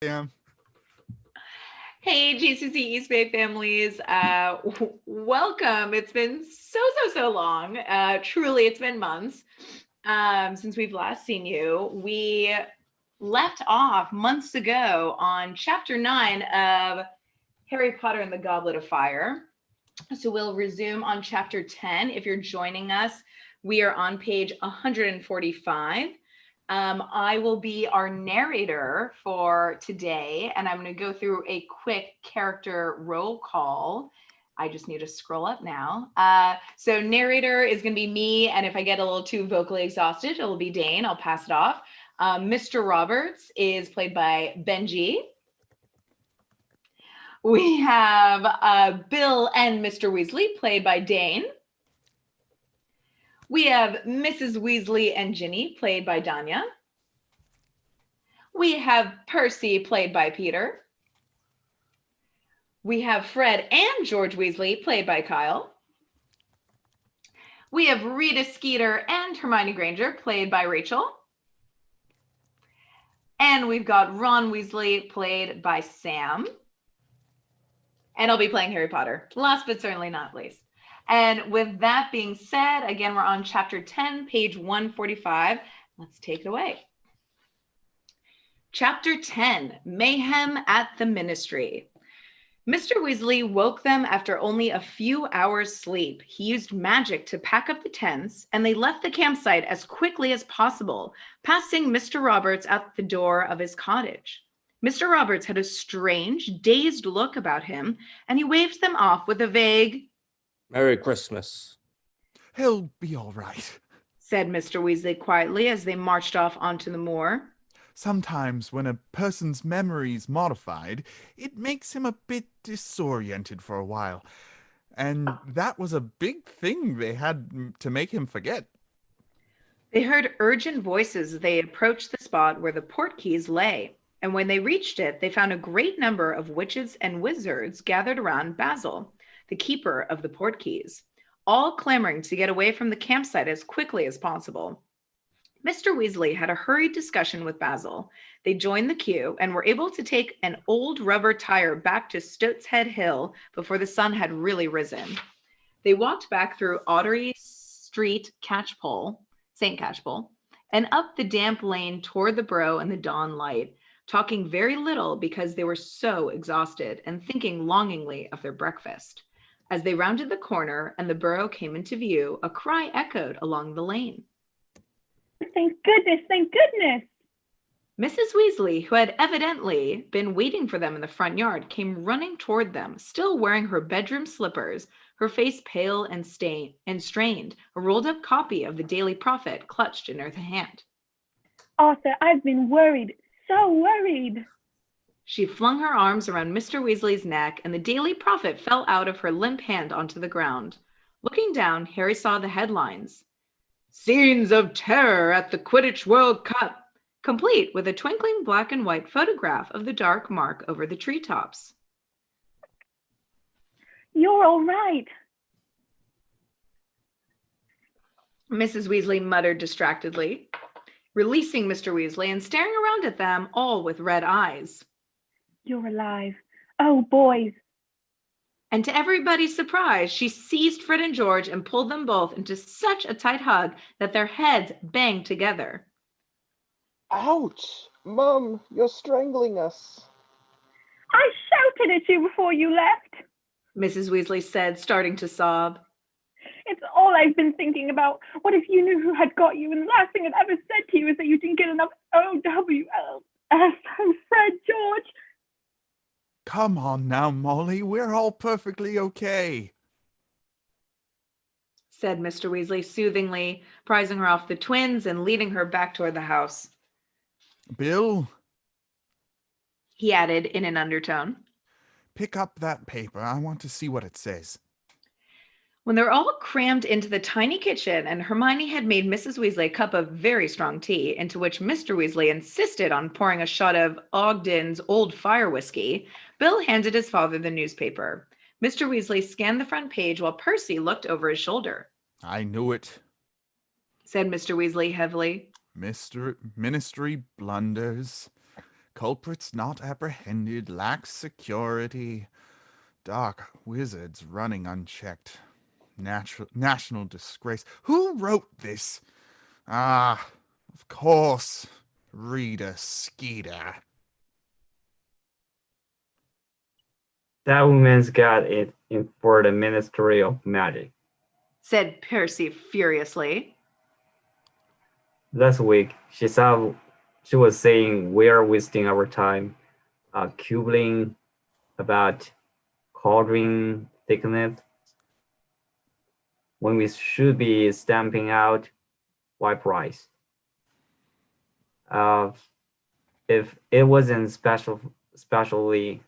Yeah. Hey, JCCEB families, welcome. It's been so long. Truly, it's been months since we've last seen you. We left off months ago on chapter 9 of Harry Potter and the Goblet of Fire. So we'll resume on chapter 10. If you're joining us, we are on page 145. I will be our narrator for today, and I'm going to go through a quick character roll call. I just need to scroll up now. So narrator is going to be me, and if I get a little too vocally exhausted, it'll be Dane. I'll pass it off. Mr. Roberts is played by Benji. We have Bill and Mr. Weasley, played by Dane. We have Mrs. Weasley and Ginny, played by Danya. We have Percy, played by Peter. We have Fred and George Weasley, played by Kyle. We have Rita Skeeter and Hermione Granger, played by Rachel. And we've got Ron Weasley, played by Sam. And I'll be playing Harry Potter, last but certainly not least. And with that being said, again, we're on chapter 10, page 145. Let's take it away. Chapter 10, Mayhem at the Ministry. Mr. Weasley woke them after only a few hours' sleep. He used magic to pack up the tents, and they left the campsite as quickly as possible, passing Mr. Roberts at the door of his cottage. Mr. Roberts had a strange, dazed look about him, and he waved them off with a vague, "Merry Christmas." He'll be all right, said Mr. Weasley quietly as they marched off onto the moor. Sometimes when a person's memory's modified, it makes him a bit disoriented for a while. And that was a big thing they had to make him forget. They heard urgent voices as they approached the spot where the portkeys lay, and when they reached it, they found a great number of witches and wizards gathered around Basil, the keeper of the portkeys, all clamoring to get away from the campsite as quickly as possible. Mr. Weasley had a hurried discussion with Basil. They joined the queue and were able to take an old rubber tire back to Stoats Head Hill before the sun had really risen. They walked back through Ottery Street, St. Catchpole, and up the damp lane toward the Brow in the dawn light, talking very little because they were so exhausted and thinking longingly of their breakfast. As they rounded the corner and the Brow came into view, a cry echoed along the lane. Thank goodness, thank goodness. Mrs. Weasley, who had evidently been waiting for them in the front yard, came running toward them, still wearing her bedroom slippers, her face pale and strained, a rolled-up copy of the Daily Prophet clutched in her hand. Arthur, I've been worried, so worried. She flung her arms around Mr. Weasley's neck, and the Daily Prophet fell out of her limp hand onto the ground. Looking down, Harry saw the headlines. Scenes of terror at the Quidditch World Cup, complete with a twinkling black and white photograph of the dark mark over the treetops. You're all right. Mrs. Weasley muttered distractedly, releasing Mr. Weasley and staring around at them, all with red eyes. You're alive. Oh, boys. And to everybody's surprise, she seized Fred and George and pulled them both into such a tight hug that their heads banged together. Ouch! Mum, you're strangling us. I shouted at you before you left, Mrs. Weasley said, starting to sob. It's all I've been thinking about. What if you knew who had got you and the last thing I'd ever said to you is that you didn't get enough OWLS from Fred, George? Come on now, Molly, we're all perfectly okay, said Mr. Weasley soothingly, prizing her off the twins and leading her back toward the house. Bill, he added in an undertone, pick up that paper. I want to see what it says. When they were all crammed into the tiny kitchen and Hermione had made Mrs. Weasley a cup of very strong tea, into which Mr. Weasley insisted on pouring a shot of Ogden's Old Fire whiskey, Bill handed his father the newspaper. Mr. Weasley scanned the front page while Percy looked over his shoulder. I knew it, said Mr. Weasley heavily. Ministry blunders. Culprits not apprehended, lax security. Dark wizards running unchecked. National disgrace. Who wrote this? Ah, of course. Rita Skeeter. That woman's got it in for the Ministry of Magic. Said Percy furiously. Last week, she was saying we're wasting our time quibbling about cauldron thickness when we should be stamping out white rice. If it wasn't specifically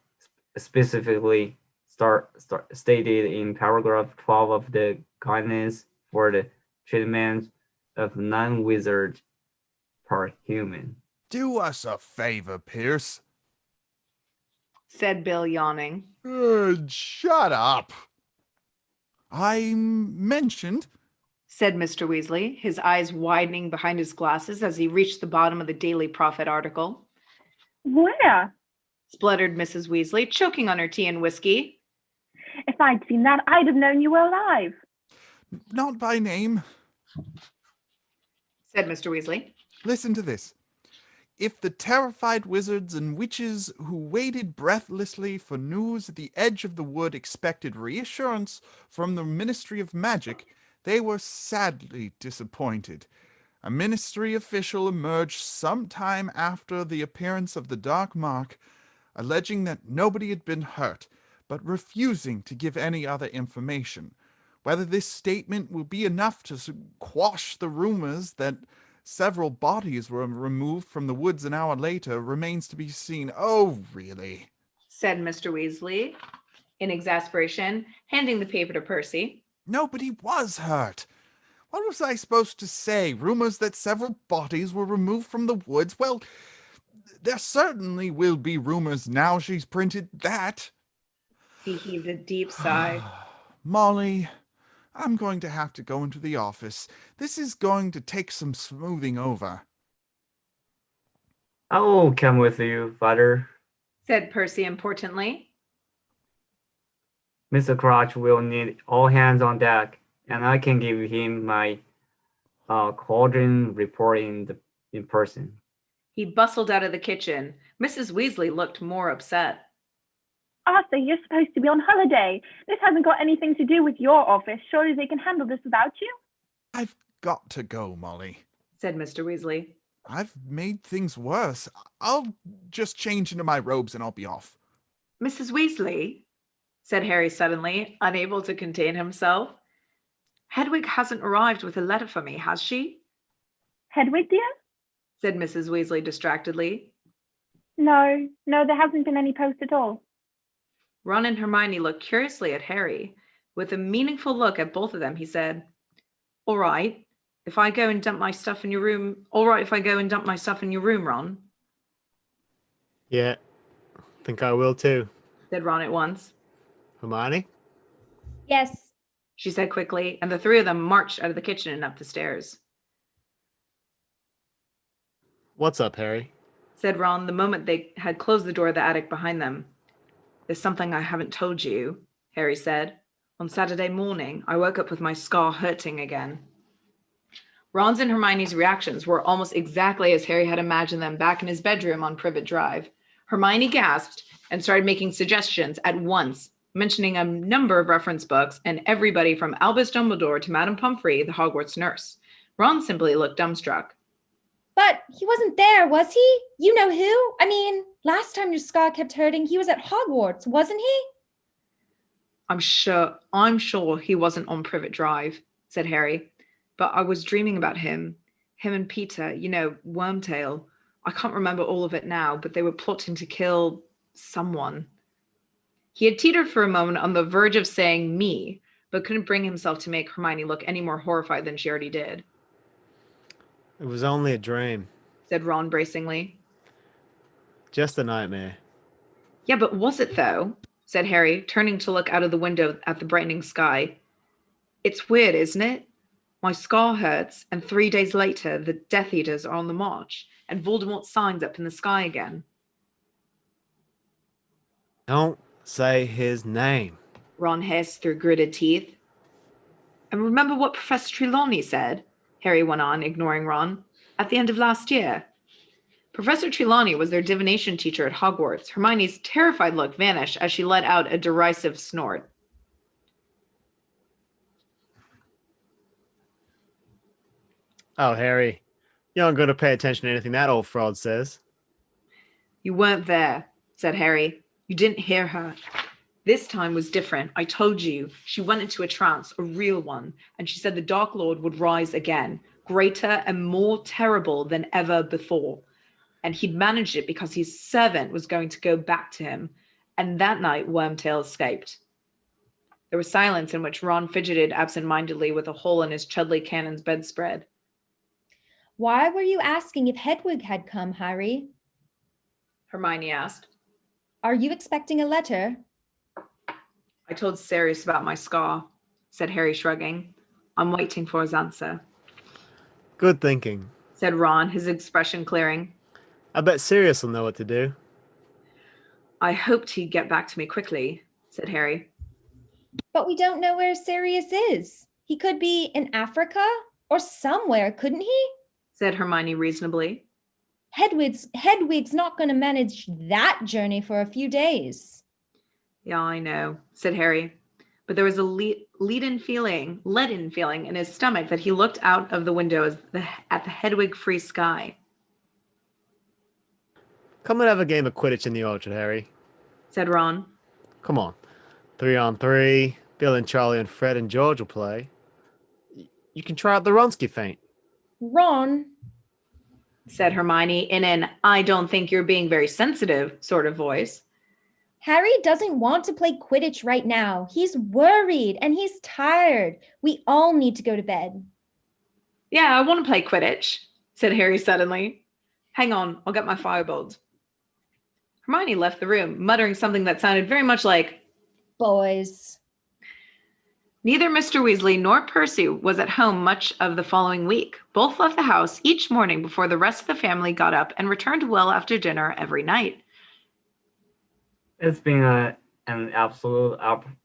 stated in paragraph 12 of the guidance for the treatment of non-wizard per human. Do us a favor, Pierce. Said Bill, yawning. Shut up. I mentioned, Said Mr. Weasley, his eyes widening behind his glasses as he reached the bottom of the Daily Prophet article. Where? Spluttered Mrs. Weasley, choking on her tea and whiskey. If I'd seen that, I'd have known you were alive. not by name. Said Mr. Weasley. Listen to this. If the terrified wizards and witches who waited breathlessly for news at the edge of the wood expected reassurance from the Ministry of Magic, they were sadly disappointed. A ministry official emerged sometime after the appearance of the Dark Mark, alleging that nobody had been hurt, but refusing to give any other information. Whether this statement will be enough to quash the rumors that several bodies were removed from the woods an hour later remains to be seen. Oh, really? Said Mr. Weasley, in exasperation, handing the paper to Percy. Nobody was hurt. What was I supposed to say? Rumors that several bodies were removed from the woods? Well, there certainly will be rumors now she's printed that. He heaved a deep sigh. Molly, I'm going to have to go into the office. This is going to take some smoothing over. I'll come with you, Father. Said Percy importantly. Mr. Crouch will need all hands on deck, and I can give him my cauldron report in person. He bustled out of the kitchen. Mrs. Weasley looked more upset. Arthur, you're supposed to be on holiday. This hasn't got anything to do with your office. Surely they can handle this without you? I've got to go, Molly. Said Mr. Weasley. I've made things worse. I'll just change into my robes and I'll be off. Mrs. Weasley, said Harry suddenly, unable to contain himself. Hedwig hasn't arrived with a letter for me, has she? Hedwig, dear? Said Mrs. Weasley distractedly. No, there hasn't been any post at all. Ron and Hermione looked curiously at Harry. With a meaningful look at both of them, he said, All right, if I go and dump my stuff in your room, Ron? Yeah, think I will too. Said Ron at once. Hermione? Yes. She said quickly, and the three of them marched out of the kitchen and up the stairs. What's up, Harry? Said Ron the moment they had closed the door of the attic behind them. There's something I haven't told you, Harry said. On Saturday morning, I woke up with my scar hurting again. Ron's and Hermione's reactions were almost exactly as Harry had imagined them back in his bedroom on Privet Drive. Hermione gasped and started making suggestions at once, mentioning a number of reference books and everybody from Albus Dumbledore to Madame Pomfrey, the Hogwarts nurse. Ron simply looked dumbstruck. But he wasn't there, was he? You know who? I mean, last time your scar kept hurting, he was at Hogwarts, wasn't he? I'm sure he wasn't on Privet Drive, said Harry. But I was dreaming about him and Peter, Wormtail. I can't remember all of it now, but they were plotting to kill someone. He had teetered for a moment on the verge of saying me, but couldn't bring himself to make Hermione look any more horrified than she already did. It was only a dream. Said Ron bracingly. Just a nightmare. Yeah, but was it though? Said Harry, turning to look out of the window at the brightening sky. It's weird, isn't it? My scar hurts, and 3 days later, the Death Eaters are on the march, and Voldemort's signs up in the sky again. Don't say his name. Ron hissed through gritted teeth. And remember what Professor Trelawney said, Harry went on, ignoring Ron, at the end of last year. Professor Trelawney was their divination teacher at Hogwarts. Hermione's terrified look vanished as she let out a derisive snort. Oh, Harry, you aren't going to pay attention to anything that old fraud says. You weren't there, said Harry. You didn't hear her. This time was different. I told you. She went into a trance, a real one, and she said the Dark Lord would rise again, greater and more terrible than ever before. And he'd managed it because his servant was going to go back to him. And that night, Wormtail escaped. There was silence in which Ron fidgeted absent-mindedly with a hole in his Chudley Cannon's bedspread. Why were you asking if Hedwig had come, Harry? Hermione asked. Are you expecting a letter? I told Sirius about my scar, said Harry, shrugging. I'm waiting for his answer. Good thinking, said Ron, his expression clearing. I bet Sirius will know what to do. I hoped he'd get back to me quickly, said Harry. But we don't know where Sirius is. He could be in Africa or somewhere, couldn't he? Said Hermione reasonably. Hedwig's not going to manage that journey for a few days. Yeah, I know, said Harry. But there was a leaden feeling in his stomach that he looked out of the window at the Hedwig-free sky. Come and have a game of Quidditch in the orchard, Harry, said Ron. Come on. 3-on-3. Bill and Charlie and Fred and George will play. You can try out the Ronsky feint. Ron, said Hermione in an I don't think you're being very sensitive sort of voice. Harry doesn't want to play Quidditch right now. He's worried and he's tired. We all need to go to bed. Yeah, I want to play Quidditch, said Harry suddenly. Hang on, I'll get my firebolt. Hermione left the room, muttering something that sounded very much like, boys. Neither Mr. Weasley nor Percy was at home much of the following week. Both left the house each morning before the rest of the family got up and returned well after dinner every night. It's been an absolute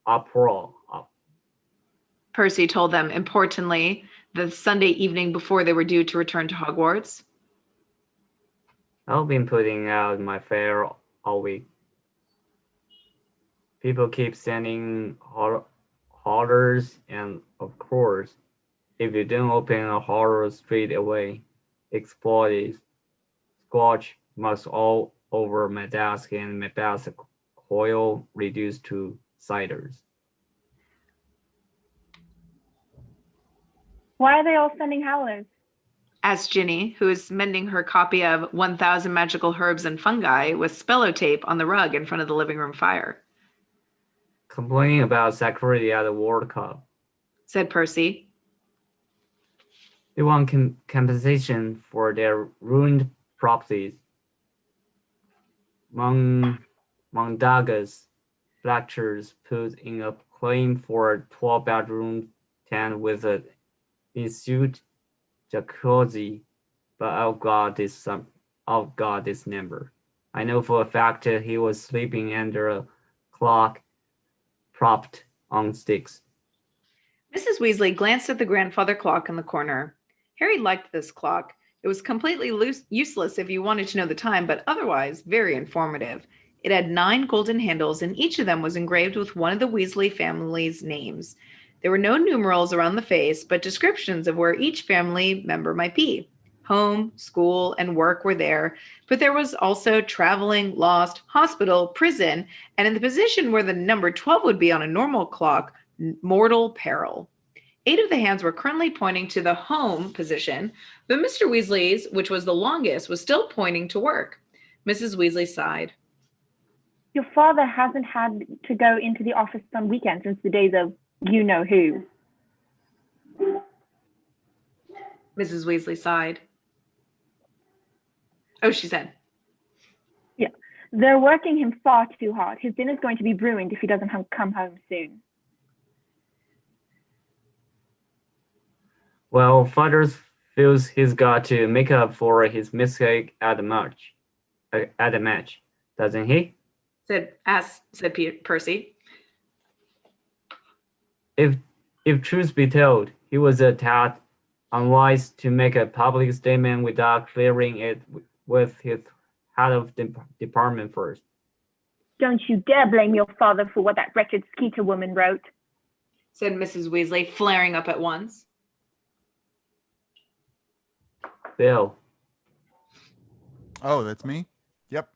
uproar. Percy told them importantly the Sunday evening before they were due to return to Hogwarts. I've been putting out my fare all week. People keep sending orders, and of course, if you don't open a horror straight away, exploded squash must all over my desk and my desk coil reduced to ciders. Why are they all sending howlers? Asked Ginny, who was mending her copy of 1000 Magical Herbs and Fungi with Spello tape on the rug in front of the living room fire. Complaining about security at the World Cup, said Percy. They want compensation for their ruined properties. Mondaga's Fletcher's put in a claim for a 12-bedroom tent with an ensuite jacuzzi, but I've got this number. I know for a fact that he was sleeping under a clock propped on sticks. Mrs. Weasley glanced at the grandfather clock in the corner. Harry liked this clock. It was completely useless if you wanted to know the time, but otherwise very informative. It had 9 golden handles, and each of them was engraved with one of the Weasley family's names. There were no numerals around the face, but descriptions of where each family member might be. Home, school, and work were there, but there was also traveling, lost, hospital, prison, and in the position where the number 12 would be on a normal clock, mortal peril. 8 of the hands were currently pointing to the home position, but Mr. Weasley's, which was the longest, was still pointing to work. Mrs. Weasley sighed. Your father hasn't had to go into the office on weekends since the days of you-know-who. Mrs. Weasley sighed. Oh, she said. Yeah, they're working him far too hard. His dinner's going to be ruined if he doesn't come home soon. Well, father feels he's got to make up for his mistake at the match, doesn't he? said Percy. If truth be told, he was a tad unwise to make a public statement without clearing it with his head of department first. Don't you dare blame your father for what that wretched Skeeter woman wrote, said Mrs. Weasley, flaring up at once. Bill. Oh, that's me? Yep.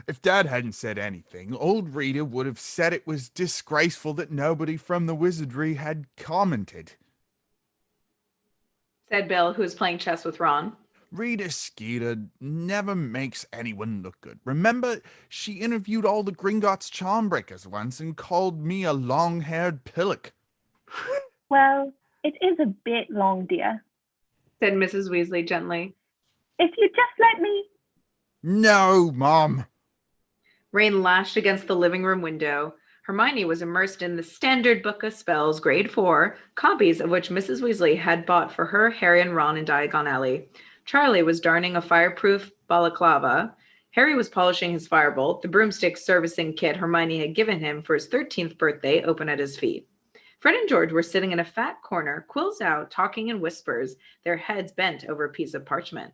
If Dad hadn't said anything, old Rita would have said it was disgraceful that nobody from the wizardry had commented. Said Bill, who was playing chess with Ron. Rita Skeeter never makes anyone look good. Remember, she interviewed all the Gringotts Charmbreakers once and called me a long-haired pillock. Well, it is a bit long, dear, said Mrs. Weasley gently. If you just let me. No, Mom. Rain lashed against the living room window. Hermione was immersed in the Standard Book of Spells, Grade 4, copies of which Mrs. Weasley had bought for her, Harry, and Ron in Diagon Alley. Charlie was darning a fireproof balaclava. Harry was polishing his firebolt, the broomstick servicing kit Hermione had given him for his 13th birthday open at his feet. Fred and George were sitting in a fat corner, quills out, talking in whispers, their heads bent over a piece of parchment.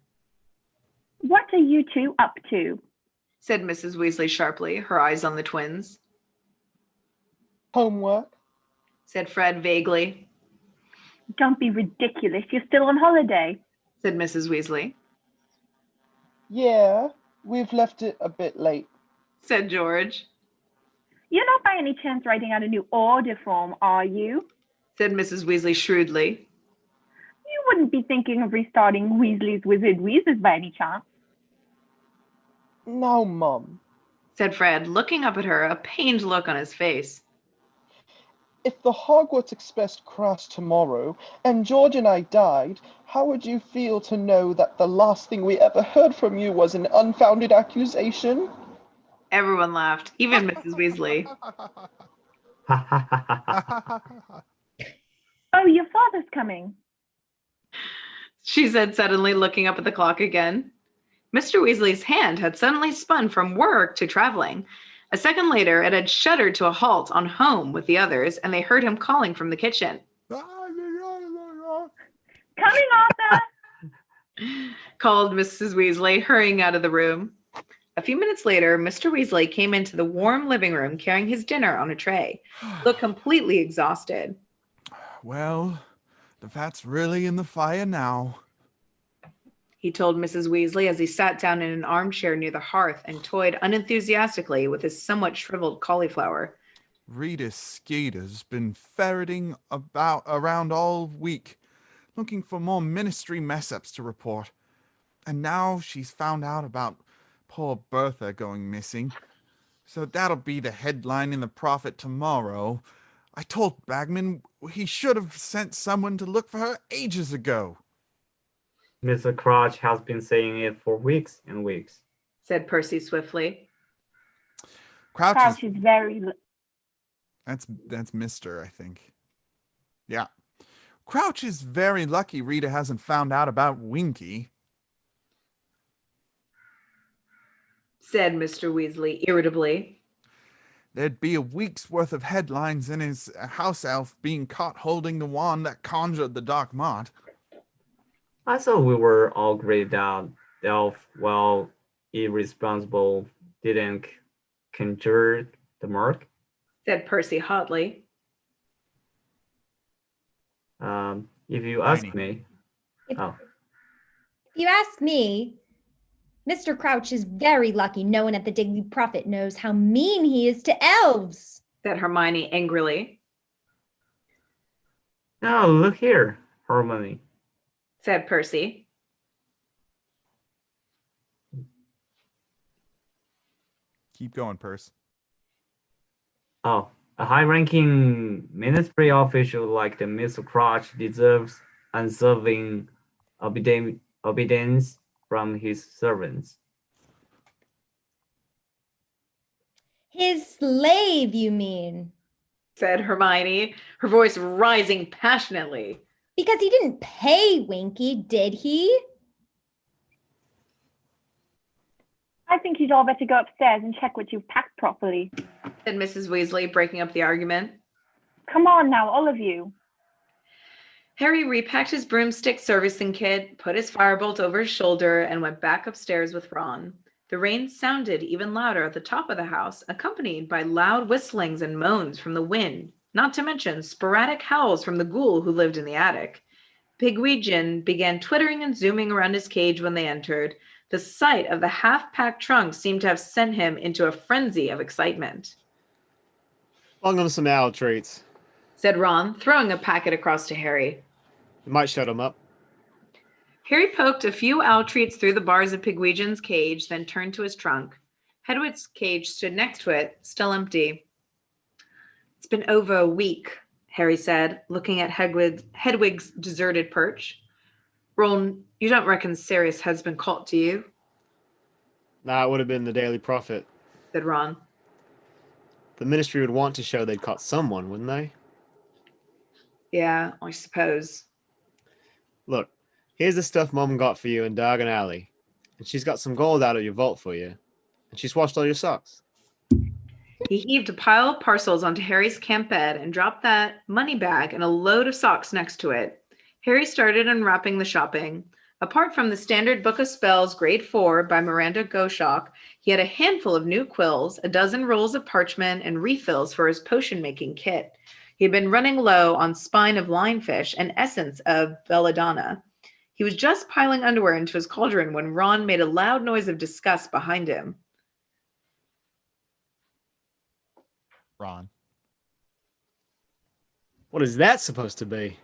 What are you two up to? Said Mrs. Weasley sharply, her eyes on the twins. Homework? Said Fred vaguely. Don't be ridiculous. You're still on holiday, said Mrs. Weasley. Yeah, we've left it a bit late, said George. You're not by any chance writing out a new order form, are you? Said Mrs. Weasley shrewdly. You wouldn't be thinking of restarting Weasley's Wizard Wheezes by any chance? No, Mum. Said Fred, looking up at her, a pained look on his face. If the Hogwarts Express crashed tomorrow and George and I died, how would you feel to know that the last thing we ever heard from you was an unfounded accusation? Everyone laughed, even Mrs. Weasley. Oh, your father's coming, she said suddenly, looking up at the clock again. Mr. Weasley's hand had suddenly spun from work to traveling. A second later, it had shuddered to a halt on home with the others, and they heard him calling from the kitchen. Coming, Arthur! Called Mrs. Weasley, hurrying out of the room. A few minutes later, Mr. Weasley came into the warm living room carrying his dinner on a tray. He looked completely exhausted. Well, the fat's really in the fire now, he told Mrs. Weasley as he sat down in an armchair near the hearth and toyed unenthusiastically with his somewhat shriveled cauliflower. Rita Skeeter's been ferreting around all week, looking for more ministry mess-ups to report. And now she's found out about poor Bertha going missing. So that'll be the headline in the Prophet tomorrow. I told Bagman he should have sent someone to look for her ages ago. Mr. Crouch has been saying it for weeks and weeks, said Percy swiftly. Crouch is very... That's Mr., I think. Yeah. Crouch is very lucky Rita hasn't found out about Winky, said Mr. Weasley irritably. There'd be a week's worth of headlines in his house elf being caught holding the wand that conjured the Dark Mart. I thought we were all agreed that Elf, well, irresponsible, didn't conjure the mark, said Percy hotly. If you ask me... If you ask me, Mr. Crouch is very lucky no one at the Daily Prophet knows how mean he is to elves, said Hermione angrily. Oh, look here, Hermione, said Percy. Keep going, Percy. Oh, a high-ranking ministry official like the Mr. Crouch deserves unswerving obedience from his servants. His slave, you mean? Said Hermione, her voice rising passionately. Because he didn't pay Winky, did he? I think you'd all better go upstairs and check what you've packed properly. said Mrs. Weasley, breaking up the argument. Come on now, all of you. Harry repacked his broomstick servicing kit, put his firebolt over his shoulder, and went back upstairs with Ron. The rain sounded even louder at the top of the house, accompanied by loud whistlings and moans from the wind, not to mention sporadic howls from the ghoul who lived in the attic. Pigweedjin began twittering and zooming around his cage when they entered. The sight of the half-packed trunk seemed to have sent him into a frenzy of excitement. Long on some owl treats. Said Ron, throwing a packet across to Harry. It might shut him up. Harry poked a few owl treats through the bars of Pigweedjin's cage, then turned to his trunk. Hedwig's cage stood next to it, still empty. It's been over a week, Harry said, looking at Hedwig's deserted perch. Ron, you don't reckon Sirius has been caught, do you? Nah, it would have been the Daily Prophet. Said Ron. The Ministry would want to show they'd caught someone, wouldn't they? Yeah, I suppose. Look, here's the stuff Mom got for you in Diagon Alley. And she's got some gold out of your vault for you. And she's washed all your socks. He heaved a pile of parcels onto Harry's camp bed and dropped that money bag and a load of socks next to it. Harry started unwrapping the shopping. Apart from the standard Book of Spells, Grade 4 by Miranda Goshawk, he had a handful of new quills, a dozen rolls of parchment, and refills for his potion-making kit. He had been running low on spine of lionfish and essence of belladonna. He was just piling underwear into his cauldron when Ron made a loud noise of disgust behind him. Ron. What is that supposed to be?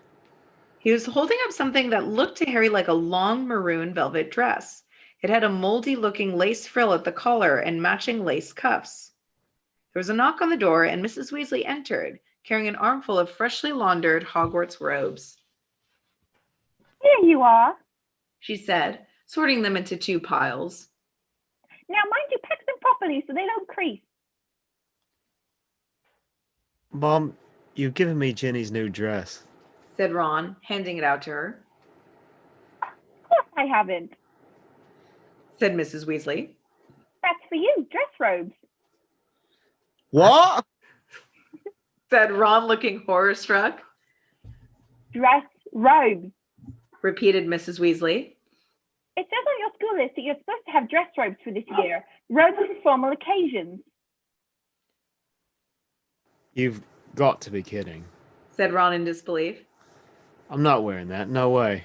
He was holding up something that looked to Harry like a long maroon velvet dress. It had a moldy-looking lace frill at the collar and matching lace cuffs. There was a knock on the door, and Mrs. Weasley entered, carrying an armful of freshly laundered Hogwarts robes. Here you are. She said, sorting them into two piles. Now, mind you, pack them properly so they don't crease. Mom, you've given me Ginny's new dress. Said Ron, handing it out to her. Of course I haven't. Said Mrs. Weasley. That's for you, dress robes. What? Said Ron, looking horror-struck. Dress robes. Repeated Mrs. Weasley. It says on your school list that you're supposed to have dress robes for this year. Robes for formal occasions. You've got to be kidding. Said Ron in disbelief. I'm not wearing that. No way.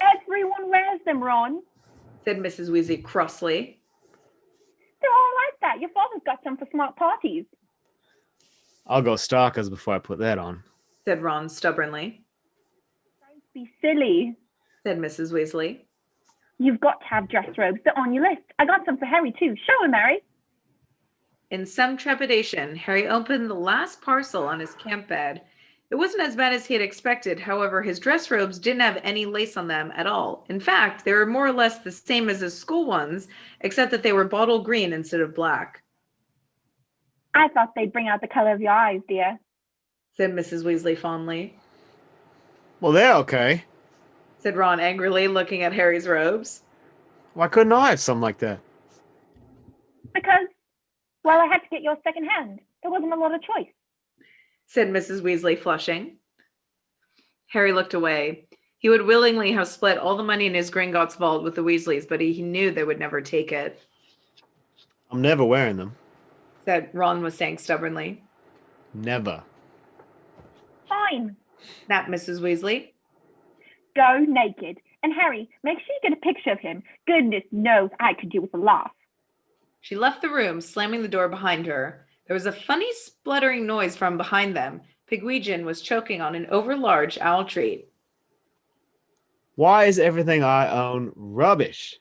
Everyone wears them, Ron. Said Mrs. Weasley crossly. They're all like that. Your father's got some for smart parties. I'll go stalkers before I put that on. Said Ron stubbornly. Don't be silly. Said Mrs. Weasley. You've got to have dress robes. They're on your list. I got some for Harry too. Show him, Harry. In some trepidation, Harry opened the last parcel on his camp bed. It wasn't as bad as he had expected. However, his dress robes didn't have any lace on them at all. In fact, they were more or less the same as his school ones, except that they were bottle green instead of black. I thought they'd bring out the color of your eyes, dear. Said Mrs. Weasley fondly. Well, they're okay. Said Ron angrily, looking at Harry's robes. Why couldn't I have something like that? Because, well, I had to get yours secondhand. There wasn't a lot of choice. Said Mrs. Weasley, flushing. Harry looked away. He would willingly have split all the money in his Gringotts vault with the Weasleys, but he knew they would never take it. I'm never wearing them. Said Ron was saying stubbornly. Never. Fine. Snapped Mrs. Weasley. Go naked. And Harry, make sure you get a picture of him. Goodness knows I could do with a laugh. She left the room, slamming the door behind her. There was a funny spluttering noise from behind them. Pigweedjin was choking on an overlarge owl treat. Why is everything I own rubbish?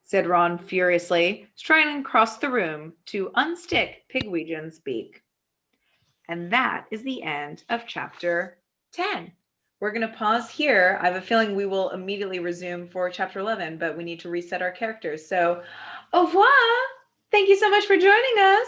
Said Ron furiously, striding across the room to unstick Pigweedjin's beak. And that is the end of chapter 10. We're going to pause here. I have a feeling we will immediately resume for chapter 11, but we need to reset our characters. So, au revoir. Thank you so much for joining us.